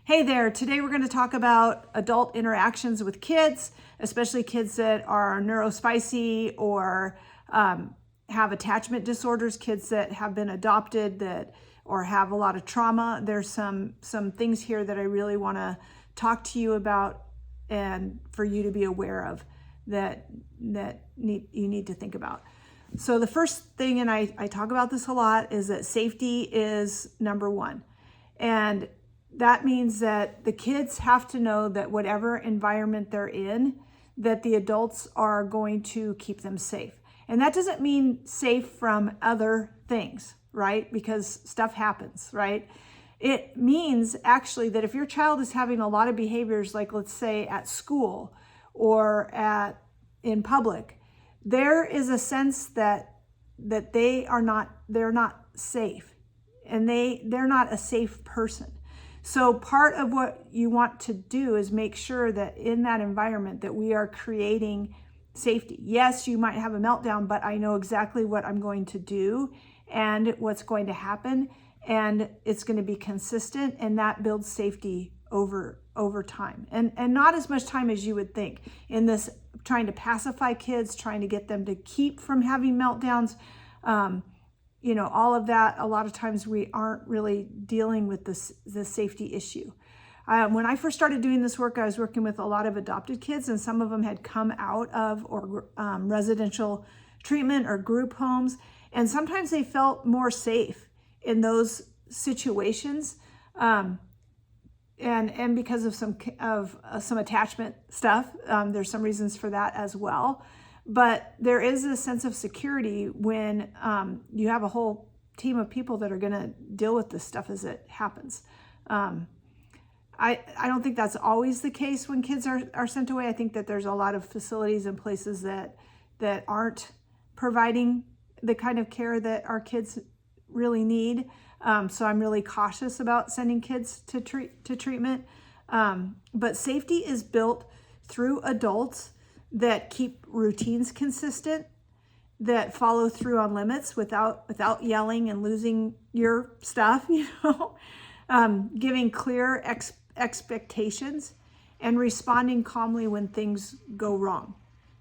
Hey there, today we're going to talk about adult interactions with kids, especially kids that are neurospicy or have attachment disorders, kids that have been adopted or have a lot of trauma. There's some things here that I really want to talk to you about and for you to be aware of that you need to think about. So the first thing, and I talk about this a lot, is that safety is number one. And that means that the kids have to know that whatever environment they're in, that the adults are going to keep them safe. And that doesn't mean safe from other things, right? Because stuff happens, right? It means actually that if your child is having a lot of behaviors, like let's say at school or in public, there is a sense that they're not safe, and they're not a safe person. So part of what you want to do is make sure that in that environment that we are creating safety. Yes, you might have a meltdown, but I know exactly what I'm going to do and what's going to happen, and it's going to be consistent, and that builds safety over time. And not as much time as you would think in this trying to pacify kids, trying to get them to keep from having meltdowns. All of that, a lot of times we aren't really dealing with the safety issue. When I first started doing this work, I was working with a lot of adopted kids, and some of them had come out of residential treatment or group homes. And sometimes they felt more safe in those situations. And because of some attachment stuff, there's some reasons for that as well. But there is a sense of security when you have a whole team of people that are going to deal with this stuff as it happens. I don't think that's always the case when kids are sent away. I think that there's a lot of facilities and places that aren't providing the kind of care that our kids really need. So I'm really cautious about sending kids to treatment. But safety is built through adults that keep routines consistent, that follow through on limits without yelling and losing your stuff, giving clear expectations and responding calmly when things go wrong.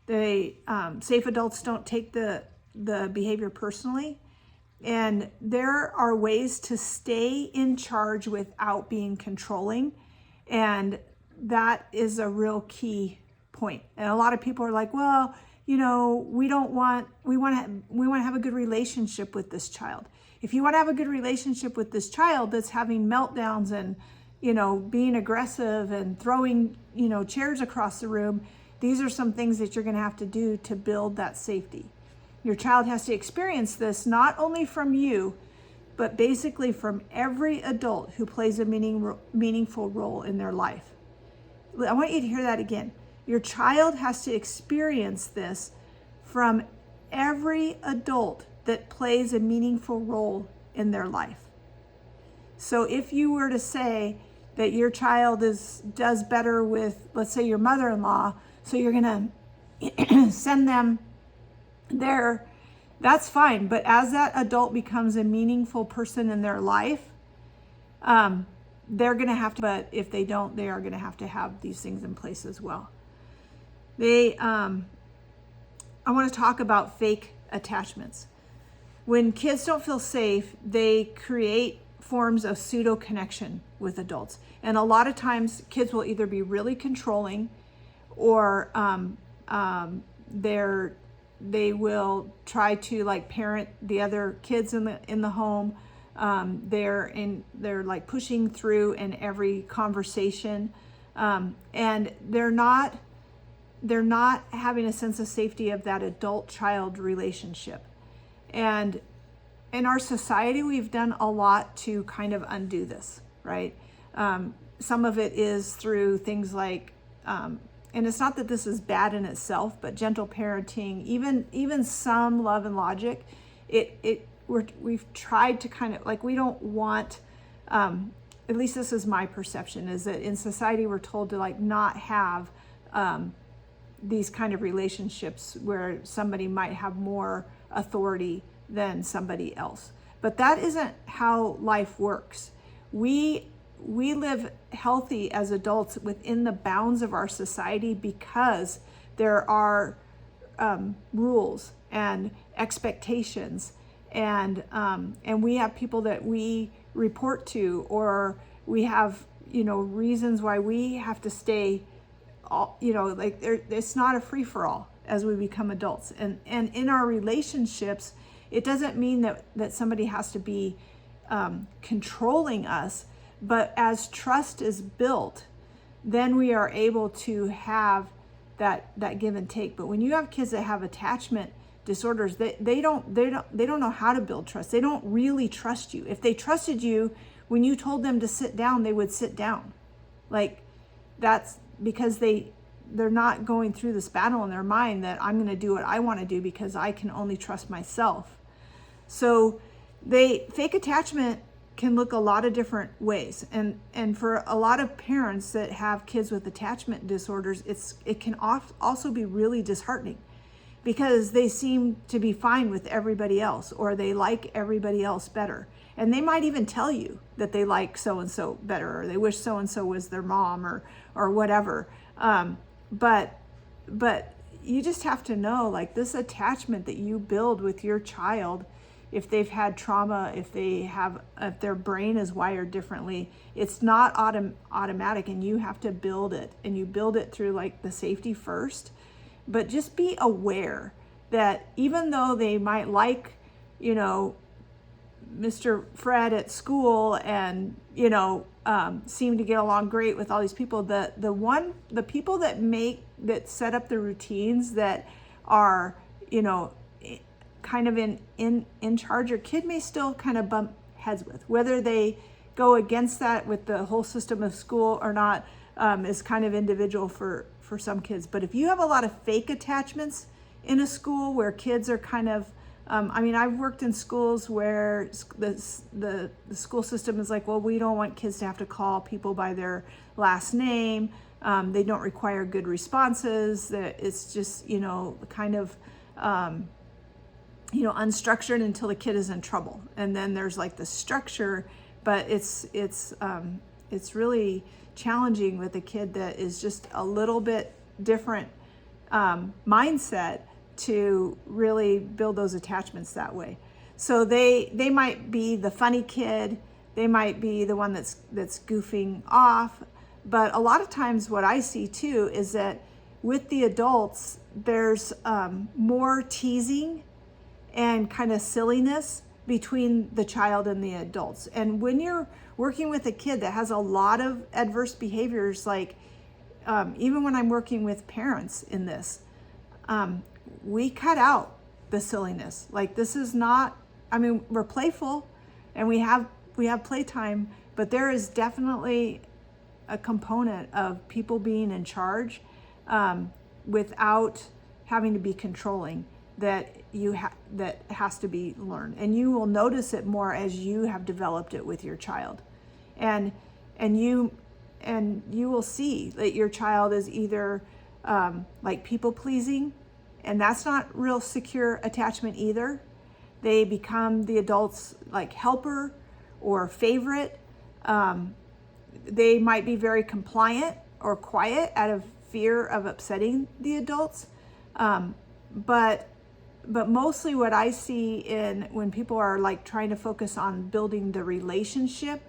Safe adults don't take the behavior personally, and there are ways to stay in charge without being controlling, and that is a real key point. And a lot of people are like, well, we want to have a good relationship with this child. If you want to have a good relationship with this child that's having meltdowns and being aggressive and throwing chairs across the room, these are some things that you're going to have to do to build that safety. Your child has to experience this not only from you, but basically from every adult who plays a meaningful role in their life. I want you to hear that again. Your child has to experience this from every adult that plays a meaningful role in their life. So if you were to say that your child does better with, let's say, your mother-in-law, so you're going to send them there, that's fine. But as that adult becomes a meaningful person in their life, they're going to have to, but if they don't, they are going to have these things in place as well. I want to talk about fake attachments. When kids don't feel safe, they create forms of pseudo connection with adults. And a lot of times kids will either be really controlling or they will try to parent the other kids in the home. They're like pushing through in every conversation, and they're not having a sense of safety of that adult-child relationship. And in our society, we've done a lot to kind of undo this, right? Some of it is through things like, and it's not that this is bad in itself, but gentle parenting, even some love and logic. We've tried to kind of we don't want, at least this is my perception, is that in society we're told to not have these kind of relationships where somebody might have more authority than somebody else. But that isn't how life works. We we live healthy as adults within the bounds of our society because there are rules and expectations, and we have people that we report to, or we have reasons why we have to stay. Like it's not a free for all as we become adults, and in our relationships, it doesn't mean that somebody has to be controlling us, but as trust is built, then we are able to have that give and take. But when you have kids that have attachment disorders, they don't know how to build trust. They don't really trust you. If they trusted you, when you told them to sit down, they would sit down. Like, that's because they're not going through this battle in their mind that I'm going to do what I want to do because I can only trust myself. So fake attachment can look a lot of different ways, and for a lot of parents that have kids with attachment disorders, it can also be really disheartening because they seem to be fine with everybody else, or they like everybody else better, and they might even tell you that they like so and so better, or they wish so and so was their mom, or whatever. But you just have to know, like, this attachment that you build with your child, if they've had trauma, if their brain is wired differently, it's not automatic, and you have to build it, and you build it through like the safety first. But just be aware that even though they might like, Mr. Fred at school, and seem to get along great with all these people, the people that set up the routines that are kind of in charge, your kid may still kind of bump heads with. Whether they go against that with the whole system of school or not is kind of individual for some kids. But if you have a lot of fake attachments in a school where kids are kind of I've worked in schools where the school system is like, well, we don't want kids to have to call people by their last name. They don't require good responses. That it's just kind of unstructured until the kid is in trouble, and then there's like the structure, but it's really challenging with a kid that is just a little bit different mindset to really build those attachments that way. So they might be the funny kid, they might be the one that's goofing off, but a lot of times what I see too is that with the adults, there's more teasing and kind of silliness between the child and the adults. And when you're working with a kid that has a lot of adverse behaviors, like even when I'm working with parents in this, we cut out the silliness. Like, this is not, we're playful and we have playtime, but there is definitely a component of people being in charge without having to be controlling that has to be learned. And you will notice it more as you have developed it with your child. And you will see that your child is either like people pleasing, and that's not real secure attachment either. They become the adult's like helper or favorite. They might be very compliant or quiet out of fear of upsetting the adults. But mostly what I see when people are like trying to focus on building the relationship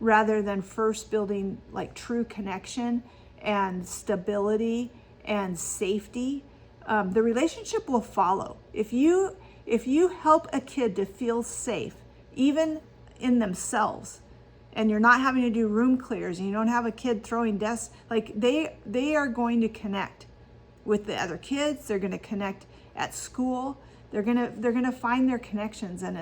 rather than first building like true connection and stability and safety, the relationship will follow. If you help a kid to feel safe, even in themselves, and you're not having to do room clears, and you don't have a kid throwing desks, like they are going to connect with the other kids. They're going to connect at school. They're gonna find their connections, and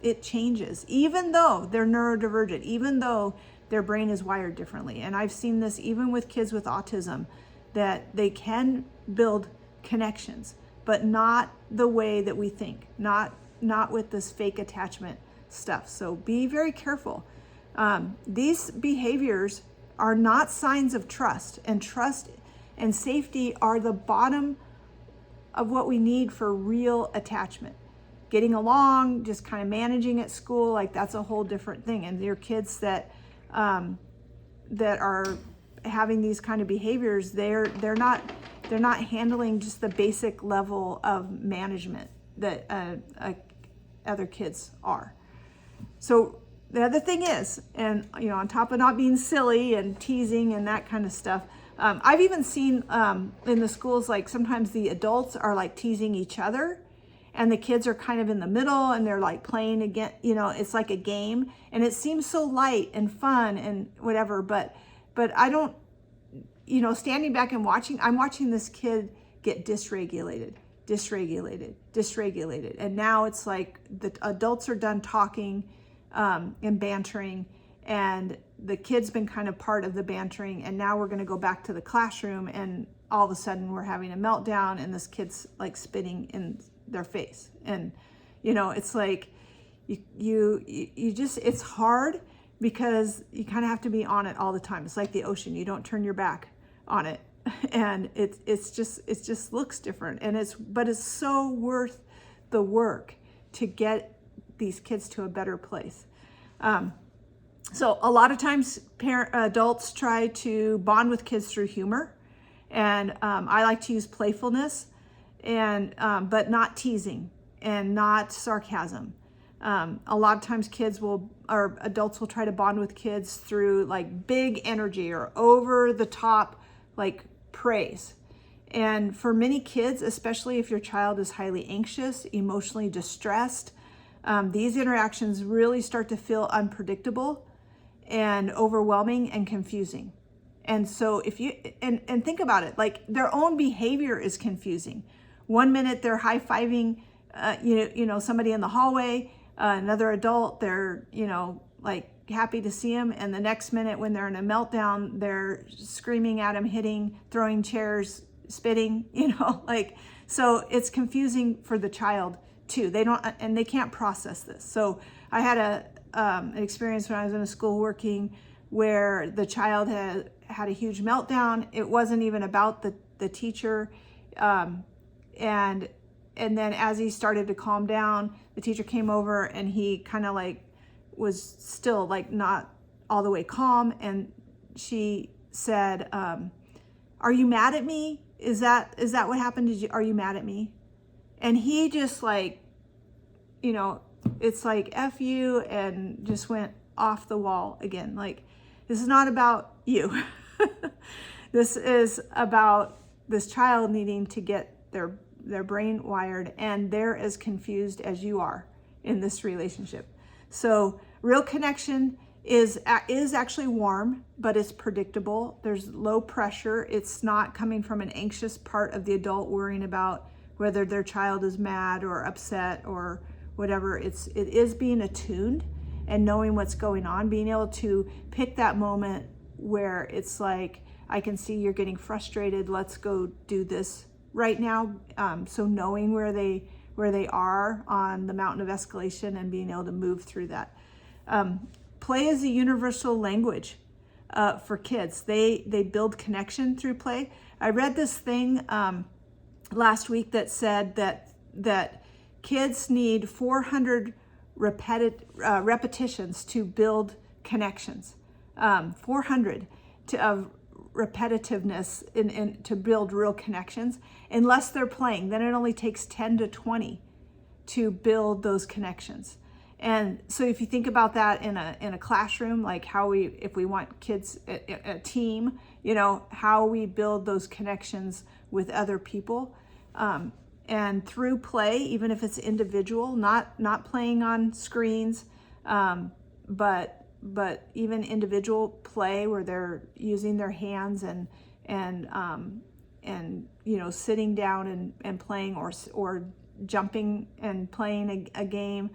it changes, even though they're neurodivergent, even though their brain is wired differently. And I've seen this even with kids with autism, that they can build connections, but not the way that we think, not with this fake attachment stuff. So be very careful. These behaviors are not signs of trust, and trust and safety are the bottom of what we need for real attachment. Getting along, just kind of managing at school, like that's a whole different thing. And your kids that that are having these kind of behaviors, they're not handling just the basic level of management that other kids are. So the other thing is, and on top of not being silly and teasing and that kind of stuff, I've even seen in the schools, like sometimes the adults are like teasing each other and the kids are kind of in the middle and they're like playing again, it's like a game and it seems so light and fun and whatever, but I don't, standing back and I'm watching this kid get dysregulated. And now it's like the adults are done talking and bantering, and the kid's been kind of part of the bantering, and now we're going to go back to the classroom, and all of a sudden we're having a meltdown and this kid's like spitting in their face. And it's like you just, it's hard because you kind of have to be on it all the time. It's like the ocean, you don't turn your back on it, and it just looks different, and it's so worth the work to get these kids to a better place. So a lot of times adults try to bond with kids through humor, and I like to use playfulness, and but not teasing and not sarcasm. A lot of times adults will try to bond with kids through like big energy or over the top like praise. And for many kids, especially if your child is highly anxious, emotionally distressed, these interactions really start to feel unpredictable and overwhelming and confusing. And so if you, and think about it, like their own behavior is confusing. One minute they're high-fiving, somebody in the hallway, another adult, they're, like happy to see him. And the next minute when they're in a meltdown, they're screaming at him, hitting, throwing chairs, spitting, so it's confusing for the child too. They can't process this. So I had an experience when I was in a school working where the child had a huge meltdown. It wasn't even about the teacher. And then as he started to calm down, the teacher came over and he kind of like was still like not all the way calm. And she said, are you mad at me? Is that what happened? Are you mad at me? And he just like, it's like F you, and just went off the wall again. Like, this is not about you. This is about this child needing to get their brain wired, and they're as confused as you are in this relationship. So real connection is actually warm, but it's predictable. There's low pressure. It's not coming from an anxious part of the adult worrying about whether their child is mad or upset or whatever. It is being attuned and knowing what's going on, being able to pick that moment where it's like, I can see you're getting frustrated. Let's go do this right now. So knowing where they are on the mountain of escalation and being able to move through that. Play is a universal language for kids. They build connection through play. I read this thing last week that said that kids need 400 repetitions to build connections. 400 of repetitiveness in to build real connections, unless they're playing. Then it only takes 10 to 20 to build those connections. And so if you think about that in a classroom, like if we want kids, a team, how we build those connections with other people, and through play, even if it's individual, not playing on screens, but even individual play where they're using their hands and sitting down and playing or jumping and playing a game.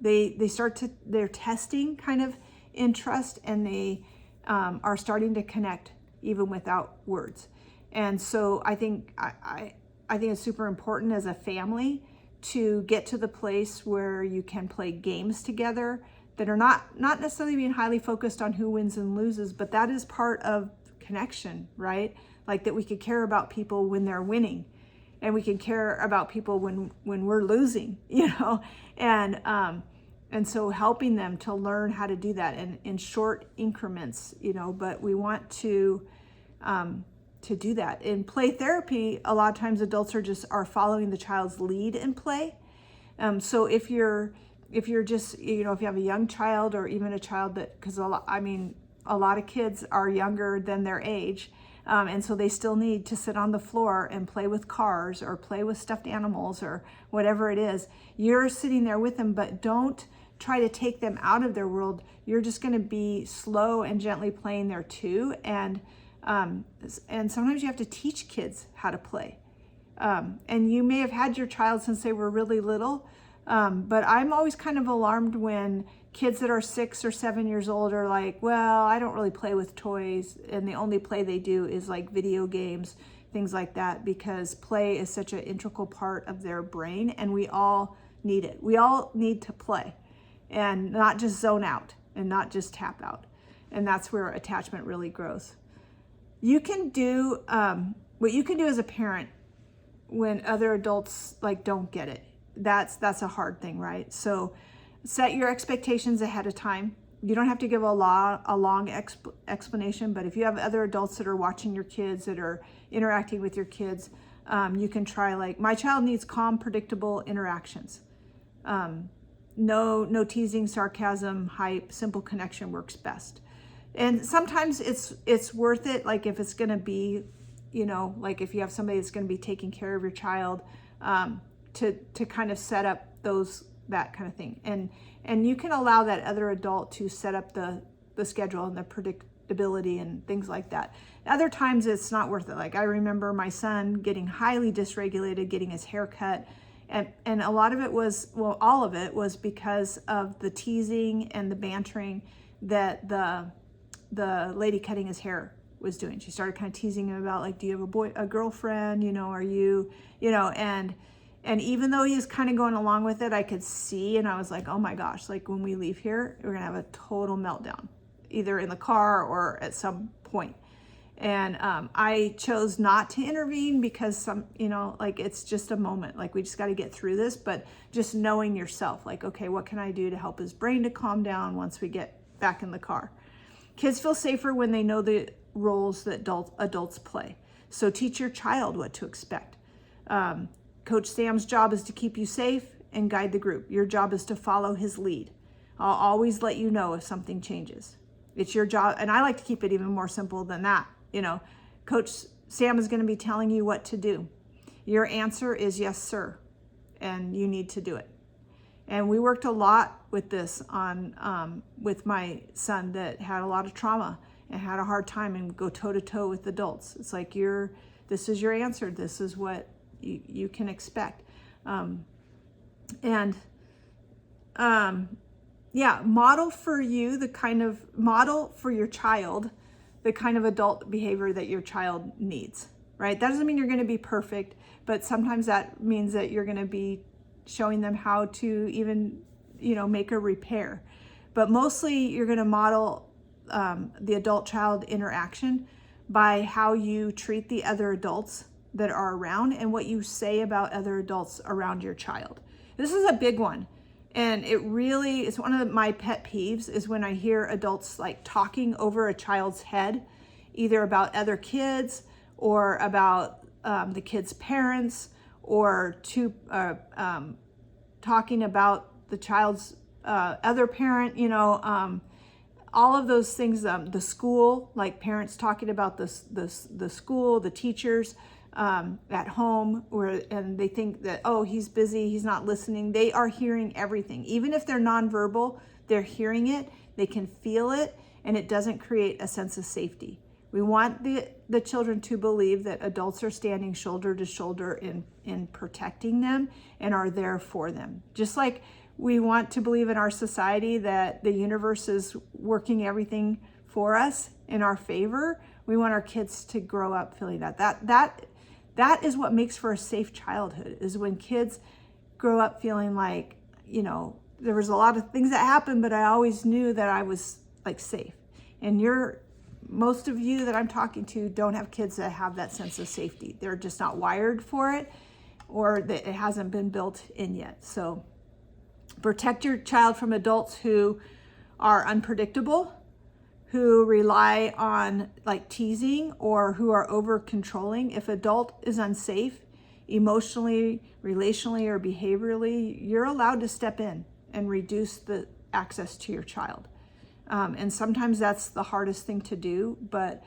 They're testing kind of interest, and they are starting to connect even without words. And so I think it's super important as a family to get to the place where you can play games together that are not necessarily being highly focused on who wins and loses, but that is part of connection, right? Like that we could care about people when they're winning, and we can care about people when we're losing, and And so helping them to learn how to do that in short increments, but we want to do that. In play therapy, a lot of times adults are following the child's lead in play. So if you're just, if you have a young child or even a child because a lot of kids are younger than their age. And so they still need to sit on the floor and play with cars or play with stuffed animals or whatever it is. You're sitting there with them, but don't try to take them out of their world. You're just going to be slow and gently playing there too. And sometimes you have to teach kids how to play. And you may have had your child since they were really little. But I'm always kind of alarmed when kids that are 6 or 7 years old are like, well, I don't really play with toys. And the only play they do is like video games, things like that, because play is such an integral part of their brain and we all need it. We all need to play and not just zone out and not just tap out. And that's where attachment really grows. You can do what you can do as a parent when other adults don't get it. That's a hard thing, right? So set your expectations ahead of time. You don't have to give a long explanation, but if you have other adults that are watching your kids, that are interacting with your kids, you can try my child needs calm, predictable interactions. No teasing, sarcasm, hype, simple connection works best. And sometimes it's worth it, if it's going to be, if you have somebody that's going to be taking care of your child, to kind of set up that kind of thing. And you can allow that other adult to set up the schedule and the predictability and things like that. Other times it's not worth it. I remember my son getting highly dysregulated, getting his hair cut. And a lot of it was, all of it was because of the teasing and the bantering that the lady cutting his hair was doing. She started kind of teasing him about do you have a girlfriend, are you, and even though he was kind of going along with it, I could see, and I was like, oh my gosh, when we leave here, we're gonna have a total meltdown, either in the car or at some point. And I chose not to intervene because it's just a moment, we just got to get through this, but just knowing yourself, okay, what can I do to help his brain to calm down once we get back in the car? Kids feel safer when they know the roles that adults play. So teach your child what to expect. Coach Sam's job is to keep you safe and guide the group. Your job is to follow his lead. I'll always let you know if something changes. It's your job, and I like to keep it even more simple than that. Coach Sam is going to be telling you what to do. Your answer is yes, sir, and you need to do it. And we worked a lot with this with my son that had a lot of trauma and had a hard time and go toe to toe with adults. It's this is your answer. This is what you can expect. Model for your child the kind of adult behavior that your child needs, right? That doesn't mean you're going to be perfect, but sometimes that means that you're going to be showing them how to even, make a repair. But mostly you're going to model the adult-child interaction by how you treat the other adults that are around and what you say about other adults around your child. This is a big one. And it's one of my pet peeves is when I hear adults talking over a child's head, either about other kids or about the kid's parents, or talking about the child's other parent, all of those things, the school, parents talking about the school, the teachers, at home, and they think that, oh, he's busy, he's not listening. They are hearing everything. Even if they're nonverbal, they're hearing it, they can feel it, and it doesn't create a sense of safety. We want the children to believe that adults are standing shoulder to shoulder in protecting them and are there for them. Just like we want to believe in our society that the universe is working everything for us in our favor, we want our kids to grow up feeling that is what makes for a safe childhood, is when kids grow up feeling there was a lot of things that happened, but I always knew that I was safe. And most of you that I'm talking to don't have kids that have that sense of safety. They're just not wired for it, or that it hasn't been built in yet. So Protect your child from adults who are unpredictable, who rely on like teasing, or who are over controlling. If adult is unsafe, emotionally, relationally, or behaviorally, you're allowed to step in and reduce the access to your child. And sometimes that's the hardest thing to do, but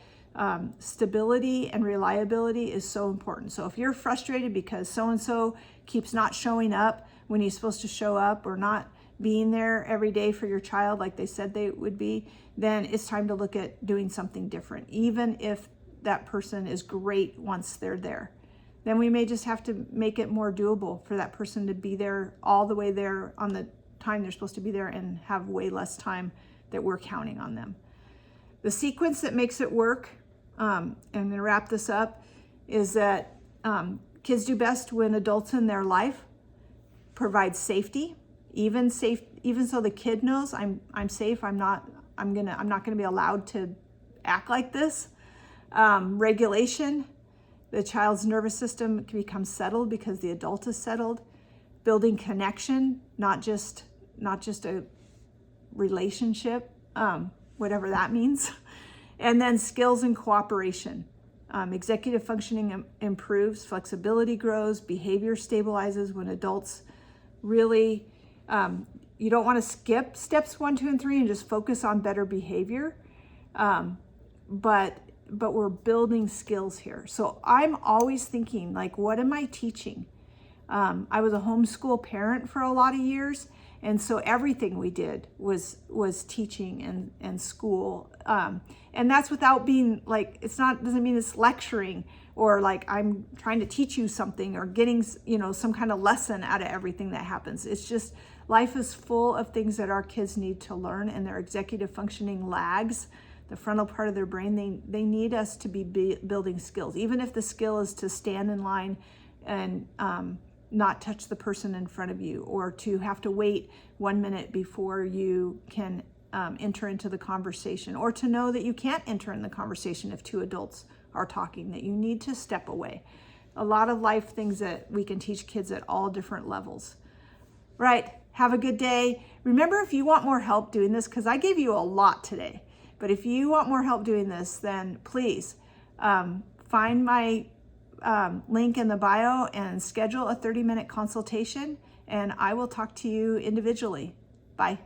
stability and reliability is so important. So if you're frustrated because so-and-so keeps not showing up when he's supposed to show up, or not being there every day for your child like they said they would be, then it's time to look at doing something different. Even if that person is great once they're there, then we may just have to make it more doable for that person to be there all the way there on the time they're supposed to be there, and have way less time that we're counting on them. The sequence that makes it work, and I'm going to wrap this up, is that kids do best when adults in their life provide safety, even so the kid knows I'm safe. I'm not going to be allowed to act like this. Regulation, the child's nervous system can become settled because the adult is settled. Building connection, not just a relationship, whatever that means. And then skills and cooperation. Executive functioning improves, flexibility grows, behavior stabilizes when adults really, you don't want to skip steps 1, 2, and 3 and just focus on better behavior. But we're building skills here. So I'm always thinking, like, what am I teaching? I was a homeschool parent for a lot of years, and so everything we did was teaching and school. And that's without being like, doesn't mean it's lecturing, or like I'm trying to teach you something, or getting, some kind of lesson out of everything that happens. It's just, life is full of things that our kids need to learn, and their executive functioning lags the frontal part of their brain. They need us to be building skills, even if the skill is to stand in line and not touch the person in front of you, or to have to wait 1 minute before you can enter into the conversation, or to know that you can't enter in the conversation if 2 adults are talking, that you need to step away. A lot of life things that we can teach kids at all different levels. Right, have a good day. Remember, if you want more help doing this, because I gave you a lot today, but if you want more help doing this, then please find my link in the bio and schedule a 30-minute consultation, and I will talk to you individually. Bye.